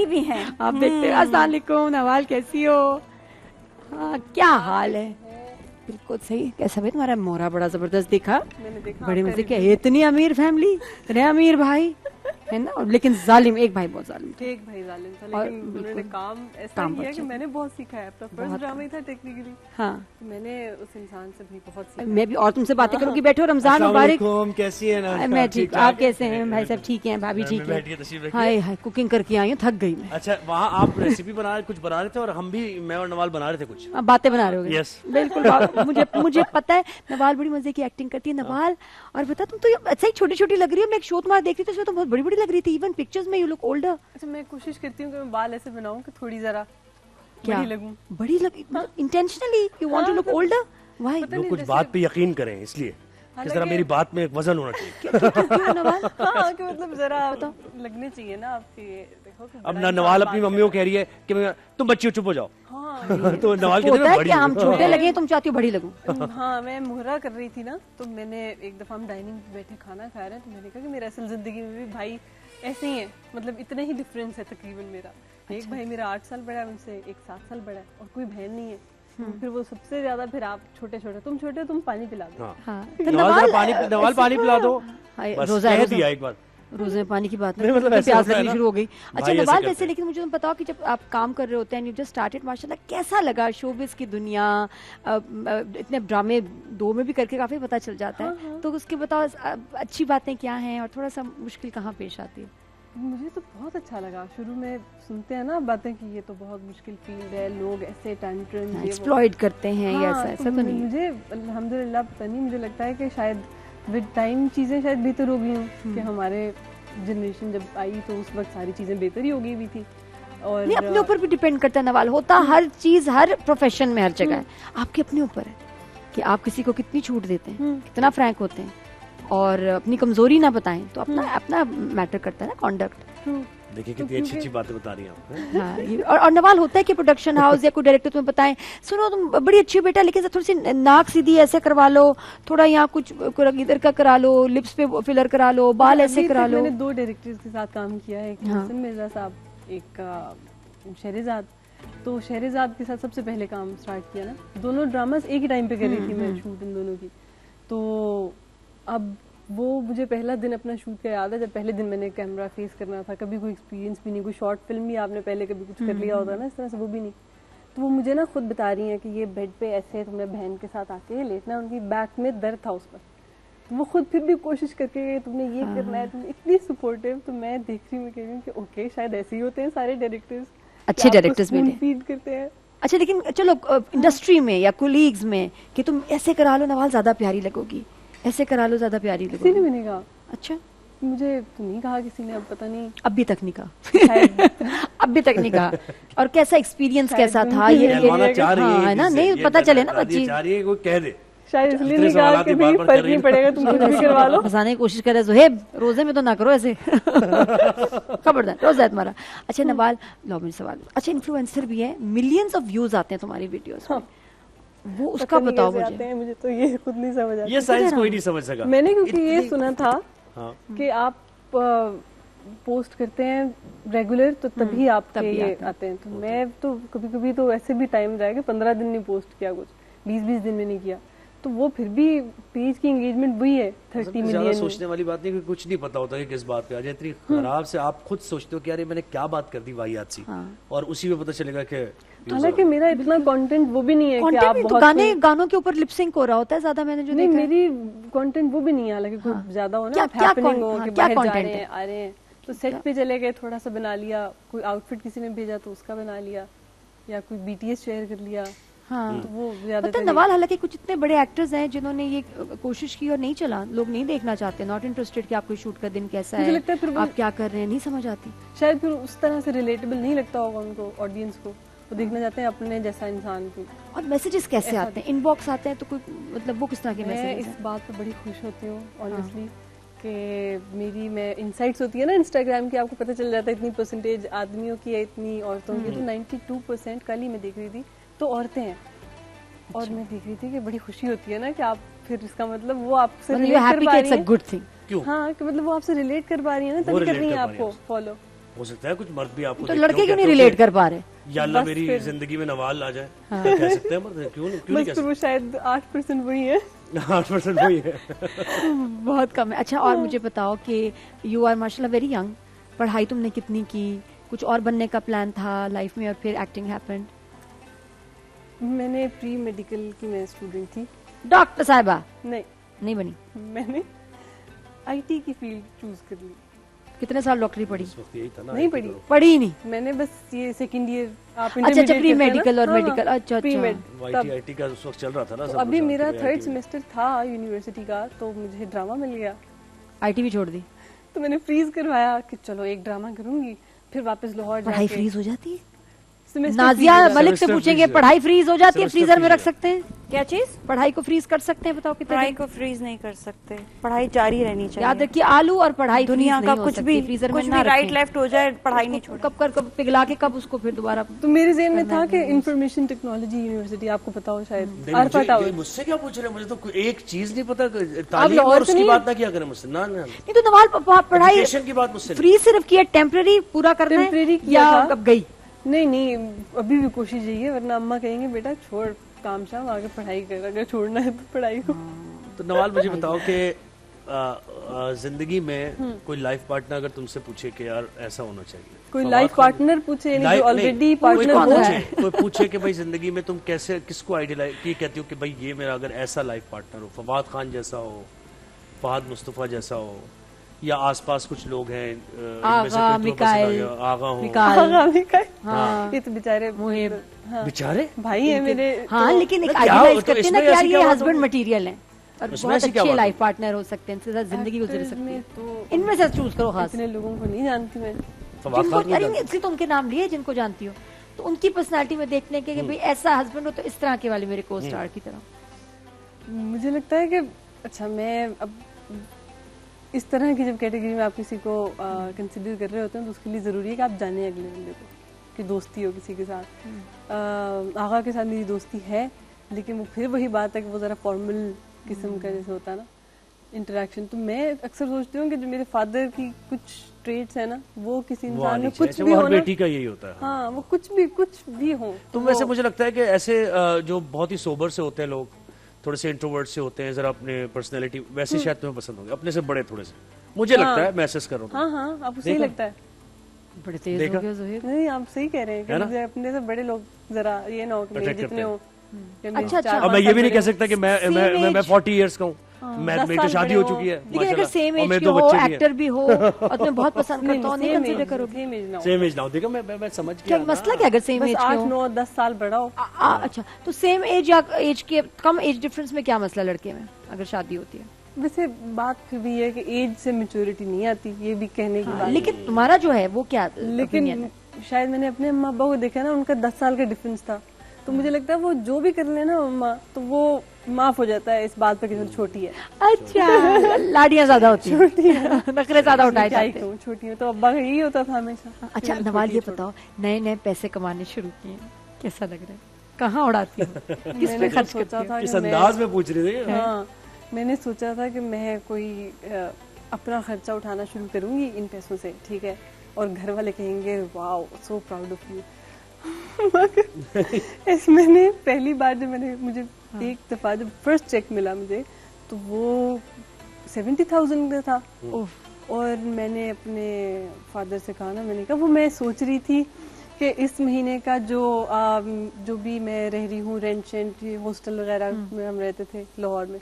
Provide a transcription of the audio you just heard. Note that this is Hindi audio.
भी हैं। आप देखते हैं। अस्सलाम वालेकुम नवाल, कैसी हो? हाँ, क्या हाल है? बिल्कुल सही। कैसा भाई तुम्हारा मोहरा बड़ा जबरदस्त दिखा, मैंने देखा बड़े मजे के। इतनी अमीर फैमिली, इतने अमीर भाई है ना, लेकिन जालिम एक भाई बहुत जालिम था। एक भाई जालिम था, लेकिन उन्होंने काम ऐसा किया कि मैंने बहुत सीखा है। अपना फर्स्ट ड्रामा ही था टेक्निकली। हाँ, मैंने उस इंसान से भी बहुत सीखा। मैं भी और तुमसे बातें करूंगी। बैठो, रमजान मुबारक। कैसी है ना? मैं ठीक, आप कैसे हैं? भाई सब ठीक हैं, भाभी ठीक है? हाय हाय, कुकिंग करके आई हूँ, थक गई मैं। अच्छा, वहाँ आप रेसिपी कुछ बना रहे थे और हम भी, मैं और नवाल बना रहे थे कुछ। आप बातें बना रहे हो? यस, बिल्कुल। मुझे पता है नवाल बड़ी मजे की एक्टिंग करती है। नवाल, और बता, तुम तो अच्छा ही छोटी छोटी लग रही हो। मैं एक शो तुम्हारा देख रही थी, उसमें तो बहुत बड़ी बड़ी लग रही थी। इवन पिक्चर्स में यू लुक ओल्डर। अच्छा, मैं कोशिश करती हूँ कि मैं बाल ऐसे बनाऊं कि थोड़ी जरा क्या बड़ी लगूं। बड़ी लगी? Intentionally you want to look older? Why? लोग कुछ बात पे यकीन करें, इसलिए किस तरह मेरी बात में एक वजन होना चाहिए। क्यों नवाल? हाँ, कि मतलब जरा लगने चाहिए ना आपके। देखो कि अब नवाल अपनी मम्मी को कह रही है कि तुम बच्ची हो, चुप हो जाओ। हाँ, तो नवाल कहते होता हैं है कि हम छोटे लगे, तुम चाहती हो बड़ी लगूं। हाँ, मैं मुहर्रा कर रही थी ना, तो मैंने एक दफा हम डाइनिंग पे बैठे खाना खा रहे हैं, तो मैंने कहा कि मेरा असल जिंदगी में भी भाई ऐसे ही है, मतलब इतना ही डिफरेंस है तकरीबन मेरा। एक भाई मेरा 8 साल बड़ा है उनसे, एक 7 साल बड़ा है, और कोई बहन नहीं है। फिर वो सबसे ज्यादा, फिर आप छोटे छोटे, तुम छोटे, तुम पानी पिला दो। नवाल पानी पिला दो, रोजा कह दिया एक बार। रोजे में पानी की बात नहीं, मतलब ऐसे प्यास होता है लगनी ना। शुरू हो गई। अच्छा भाई ऐसे नवाल, करते वैसे हैं। लेकिन मुझे तुम बताओ कि जब आप काम कर रहे होते हैं, यू जस्ट स्टार्टेड, माशाल्लाह, कैसा लगा शोबिज़ की दुनिया? इतने ड्रामे 2 में भी करके काफी पता चल जाता है। तो उसके बताओ अच्छी बातें क्या हैं और थोड़ा सा मुश्किल कहाँ पेश आती है? मुझे तो बहुत अच्छा लगा। शुरू में सुनते हैं ना बातें कि ये तो बहुत मुश्किल फील्ड है, लोग ऐसे टैंट्रम एक्सप्लॉइट करते हैं, या ऐसा तो नहीं? मुझे अल्हम्दुलिल्लाह पता नहीं, मुझे लगता है कि शायद विद टाइम चीजें शायद बेहतर हो गई हूँ, कि हमारे जनरेशन जब आई तो उस वक्त सारी चीजें बेहतर ही हो गई हुई थी। और नहीं, अपने ऊपर भी डिपेंड करता है नवाल। होता हर चीज, हर प्रोफेशन में, हर जगह है। आपके अपने ऊपर है कि आप किसी को कितनी छूट देते हैं, कितना फ्रैंक होते हैं, और अपनी कमजोरी ना बताएं, तो अपना मैटर करता है ना कॉन्डक्ट। देखिए कितनी अच्छी अच्छी बातें बता रही हैं आप। हाँ, और नवाल होता है कि प्रोडक्शन हाउस या कोई डायरेक्टर तुम्हें बताएं, सुनो तुम बड़ी अच्छी हो बेटा, लेकिन थोड़ी सी नाक सीधी ऐसे करवा लो, थोड़ा यहाँ कुछ इधर का करा लो, लिप्स पे फिलर करा लो, बाल ऐसे करा लो। मैंने 2 डायरेक्टर्स के साथ काम किया है, एक मोहसिन मिर्जा साहब, एक शहरिजाद। तो शहरिजाद के साथ सबसे पहले काम स्टार्ट किया ना, दोनों ड्रामास एक ही टाइम पे कर रही थी मैं, शूट इन दोनों की। तो अब वो मुझे पहला दिन अपना शूट का याद है, जब पहले दिन मैंने कैमरा फेस करना था, कभी कोई एक्सपीरियंस भी नहीं, कोई शॉर्ट फिल्म भी आपने पहले कभी कुछ कर लिया होता ना इस तरह से, वो भी नहीं। तो वो मुझे ना खुद बता रही हैं कि ये बेड पे ऐसे तुमने बहन के साथ आके लेटना, उनकी बैक में दर्द था उस पर, तो वो खुद फिर भी कोशिश करके तुमने ये करना है, तुमने इतनी सपोर्टिव। तो मैं देख रही हूँ, कह रही हूँ कि ओके शायद ऐसे ही होते हैं सारे डायरेक्टर्स, अच्छे डायरेक्टर्स भी फीड करते हैं। अच्छा, लेकिन चलो इंडस्ट्री में या कोलीग्स में कि तुम ऐसे करा लो नवाल ज्यादा प्यारी लगोगी, ऐसे करा लो ज्यादा प्यारी लगोगी, किसी ने भी नहीं कहा। अच्छा, मुझे तो नहीं कहा किसी ने, अब पता नहीं, अभी तक नहीं कहा। अभी तक नहीं कहा। और कैसा एक्सपीरियंस कैसा था ये? है ना, नहीं पता चले ना बच्ची, कोई कह दे, शायद इसलिए नहीं कहा कि नहीं फर्क नहीं पड़ेगा, तुम कुछ भी करवा लो। फंसाने की कोशिश कर रहे ज़ुहैब, रोजे में तो ना करो ऐसे। खबरदार, रोजा है तुम्हारा। अच्छा नवाल, लो मेरे सवाल। अच्छा, इन्फ्लुएंसर भी है, मिलियंस ऑफ व्यूज आते हैं तुम्हारी वीडियोस में, वो उसका बताओ मुझे तो ये खुद नहीं समझ आता, ये साइंस कोई नहीं समझ सका। मैंने क्योंकि ये सुना था कि आप पोस्ट करते हैं रेगुलर, तो तभी आपके ये आते हैं। तो मैं तो कभी कभी तो ऐसे भी टाइम जाएगा 15 दिन नहीं पोस्ट किया, कुछ 20-20 दिन में नहीं किया, तो वो फिर भी पेज की एंगेजमेंट वही है 30 मिलियन। सोचने वाली बात नहीं कि कुछ नहीं पता होता कि किस बात पे आ जाए, इतनी खराब से आप खुद सोचते हो कि यार मैंने क्या बात कर दी वाहियात सी, और उसी में पता चलेगा कि हालांकि मेरा इतना कंटेंट वो भी नहीं है कि आप बहुत गानों के ऊपर लिपसिंक हो रहा होता है ज्यादा, मैंने जो नहीं, देखा मेरी कंटेंट वो भी नहीं है, हालांकि कुछ ज्यादा हो ना, हैपनिंग हो कि बाहर जा रहे हैं, आ रहे हैं, तो सेट पे चले गए, थोड़ा सा बना लिया, कोई आउटफिट किसी ने भेजा तो उसका बना लिया, या कोई BTS शेयर कर लिया। हाँ, तो वो ज्यादा नवाल, हालांकि कुछ इतने बड़े एक्टर्स हैं जिन्होंने ये कोशिश की और नहीं चला, लोग नहीं देखना चाहते, नॉट इंटरेस्टेड कि आपको शूट का दिन कैसा है, आप क्या कर रहे हैं, नहीं समझ आती, शायद फिर उस तरह से रिलेटेबल नहीं लगता होगा उनको, ऑडियंस को, वो देखना चाहते हैं अपने जैसा इंसान को। और मैसेजेस कैसे आते हैं, इनबॉक्स आते हैं तो कोई मतलब वो किस तरह के मैसेज? मैं इस बात पे बड़ी खुश होती हूँ ऑनेस्टली, कि मेरी मैं इनसाइट्स होती है ना इंस्टाग्राम की, आपको पता चल जाता है इतनी परसेंटेज आदमियों की है, इतनी औरतों की, तो 92% कल ही मैं देख रही थी तो औरतें हैं। और मैं देख रही थी कि बड़ी खुशी होती है ना कि आप फिर, इसका मतलब वो आपसे रिलेट कर पा रही हैं, क्यों? हाँ, कि मतलब वो आपसे रिलेट कर पा रही है ना, तभी कर रही है आपको फॉलो। हो सकता है कुछ मर्द भी आपको तो देखते लड़के हो, क्यों नहीं कहते हो रिलेट कि कर पा रहे? या अल्लाह बस मेरी फिर- जिंदगी में नवाल आ जाए, तो कह सकते हैं मर्द, क्यों नहीं बस कह तो वो शायद 8% वही है। सकते? 8% वही है। बहुत कम है। अच्छा, और मुझे बताओ कि यू आर माशाल्लाह वेरी यंग, पढ़ाई तुमने कितनी की, कुछ और बनने का प्लान था लाइफ में और फिर एक्टिंग हैपेंड? मैंने प्री मेडिकल की मैं स्टूडेंट थी। डॉक्टर साहिबा नहीं, नहीं बनी? मैंने आईटी की फील्ड चूज कर ली। कितने साल डॉक्टरी पढ़ी? इस वक्त यही था ना, नहीं IT पढ़ी। करो। पढ़ी ही नहीं? मैंने बस ये सेकंड ईयर आप अच्छा, intermediate प्री करते हैं ना? मेडिकल और हाँ, मेडिकल, अच्छा प्री अच्छा। मेड तब IT का उस वक्त चल रहा था ना, तो सब अभी लोग मेरा जानते थे थर्ड IT में। सेमेस्टर था यूनिवर्सिटी का, तो मुझे ड्रामा मिल गया। आईटी भी छोड़ दी? तो मैंने फ्रीज करवाया कि चलो एक ड्रामा करूंगी, फिर वापस लाहौर पढ़ाई जाके फ्रीज हो जाती है? semester नाजिया freeze हो जाता है। मलिक से Semester पूछेंगे, freeze है। पढ़ाई फ्रीज हो जाती है? Semester फ्रीजर में freeze रख है। सकते हैं? क्या चीज? पढ़ाई को फ्रीज कर सकते हैं? बताओ कितने पढ़ाई दिन? को फ्रीज नहीं कर सकते, पढ़ाई जारी रहनी चाहिए। याद रखिए, आलू और पढ़ाई दुनिया freeze का नहीं हो कुछ सकती, भी फ्रीजर में कुछ ना भी राइट रखें। लेफ्ट हो जाए, पढ़ाई नहीं छोड़नी। कब पिघला के कब उसको फिर दोबारा? तो मेरे ज़हन में था कि इंफॉर्मेशन टेक्नोलॉजी यूनिवर्सिटी, आपको पता हो शायद, नहीं, अरफा मुझे- टावर। ये मुझसे क्या पूछ रहे हैं? मुझे तो कोई एक चीज नहीं पता, तालीम लाहौर और से उसकी नहीं बात ना किया करें मुझसे, ना नहीं तो नवाल पढ़ाई एजुकेशन की बात मुझसे नहीं। फ्री सिर्फ किया, टेम्पररी पूरा करना है Temporary किया या था। अब गई? नहीं नहीं, अभी भी कोशिश यही है, वरना अम्मा कहेंगे बेटा छोड़ काम शाम, आगे पढ़ाई कर, अगर छोड़ना है तो पढ़ाई को। तो नवाल मुझे बताओ कि जिंदगी में कोई लाइफ पार्टनर अगर तुमसे पूछे कि यार ऐसा होना चाहिए, कोई फवाद लाइफ खान- पार्टनर पूछे, यानी जो लाइफ- ऑलरेडी नहीं, पार्टनर कौन हो। है? कोई पूछे कि भाई जिंदगी में तुम कैसे किसको आइडियलाइज की कहती हो कि भाई ये मेरा अगर ऐसा लाइफ पार्टनर हो, फवाद खान जैसा हो, फहद मुस्तफा जैसा हो, या आसपास कुछ लोग हैं इनमें से आगा, कोई तुम्हें पसंद आ मिकाइल, गया, आगा हो, मिकाइल, आगामी का हाँ, ये तो बेचारे मुहिब, बेचारे भाई है मेरे। हाँ, लेकिन एक क्या आइडियलाइज हो, तो करते हैं ना इसमें कि यार ऐसी ये क्या बात हस्बैंड होगी? मटेरियल हैं और इसमें बहुत ऐसी क्या अच्छे बात लाइफ पार्टनर हो सकते हैं, इनके साथ जिंदगी गुजर Actors सकती में है। तो इनमें से चूज करो खास। इतने लोगों को नहीं जानती मैं। फवाद जिनको खान को अरे जानते इसलिए तो उनके नाम लिए जिनको जानती हो, तो उनकी पर्सनालिटी में देखने के कि भाई ऐसा हस्बैंड हो तो इस तरह के वाले मेरे को स्टार की तरह। मुझे लगता है कि अच्छा, मैं अब इस तरह की जब कैटेगरी में आप किसी को कंसिडर कर रहे होते हैं, तो उसके लिए ज़रूरी है कि आप जाने अगले बंदे को, कि दोस्ती हो किसी के साथ। आगा के साथ मेरी दोस्ती है, लेकिन वो फिर वही बात है कि वो ज़रा फॉर्मल किस्म का जैसे होता है ना इंटरेक्शन। तो मैं अक्सर सोचती हूँ कि जो मेरे फादर की कुछ ट्रेड्स है ना, वो किसी वो इंसान आनी में चाहिए। कुछ अच्छा, भी वो हो हर ना, बेटी का यही होता है। हाँ, वो कुछ भी हो। तुम वैसे मुझे लगता है कि ऐसे जो बहुत ही सोबर से होते हैं लोग, थोड़े से इंट्रोवर्ट से होते हैं, जरा अपने पर्सनैलिटी वैसे शायद तुम्हें पसंद होंगे, अपने से बड़े थोड़े से, मुझे लगता है, महसूस कर रहा हूँ। हाँ हाँ, आपको सही देखा? लगता है। बड़े तेज देखा? हो गए ज़ोहिर। नहीं, आप सही कह रहे हैं कि है ना? मुझे अपने से बड़े लोग जरा ये ना हो कि मेरे Attract जितने करते हो या मेरे अच्छा, 4-5 अब मैं ये भी नहीं साल कह सकता कि मैं Same age। 40 इयर्स का हूँ, मैं 10 मेरी तो साल शादी बड़े हो हो। चुकी है, लेकिन अगर माशाल्लाह, सेम और एज मेरे के 2 हो, बच्चे भी हैं। एक्टर भी हो और तुम्हें बहुत पसंद करता हो, नहीं कंसिडर करोगे? सेम एज ना हो। सेम एज ना हो, देखो मैं समझ क्या गया मसला ना। क्या अगर सेम बस एज के 8, हो? 9, 10 साल बड़ा हो। अच्छा, तो सेम एज या एज के कम एज डिफरेंस में क्या मसला लड़के में अगर शादी होती है? वैसे बात फिर भी है कि एज से मैच्योरिटी नहीं आती, ये भी कहने की बात। लेकिन तुम्हारा जो है वो क्या opinion लेकिन है? शायद मैंने अपने अम्मा अब्बा को देखा ना, उनका 10 साल का डिफरेंस था, तो मुझे लगता है वो जो भी कर लेना अम्मा, तो वो माफ हो जाता है इस बात पे कि चलो छोटी है। अच्छा, लाड़ियाँ ज्यादा होती हैं, नखरे ज्यादा उठाए क्या ही जाते हैं। कहूँ, छोटी है तो अब्बा का यही होता था हमेशा। अच्छा चलो, नवाल, ये छोटी है, बताओ, नए नए पैसे कमाने शुरू किए, कैसा लग रहा है? कहाँ उड़ाती हो? किस पे मैंने खर्च तो करती सोचा हो? था इस कि मैं अंदाज में पूछ रहे थे। हाँ, मैंने सोचा था कि मैं कोई अपना खर्चा उठाना शुरू करूंगी इन पैसों से, ठीक है, और घर वाले कहेंगे wow so proud of you. इस मैंने पहली बार जब मुझे एक दफा जब फर्स्ट चेक मिला मुझे, तो वो 70,000 का था। और मैंने अपने फादर से कहा ना, मैंने कहा वो मैं सोच रही थी कि इस महीने का जो भी मैं रह रही हूँ, रेंट हॉस्टल वगैरह में हम रहते थे लाहौर में,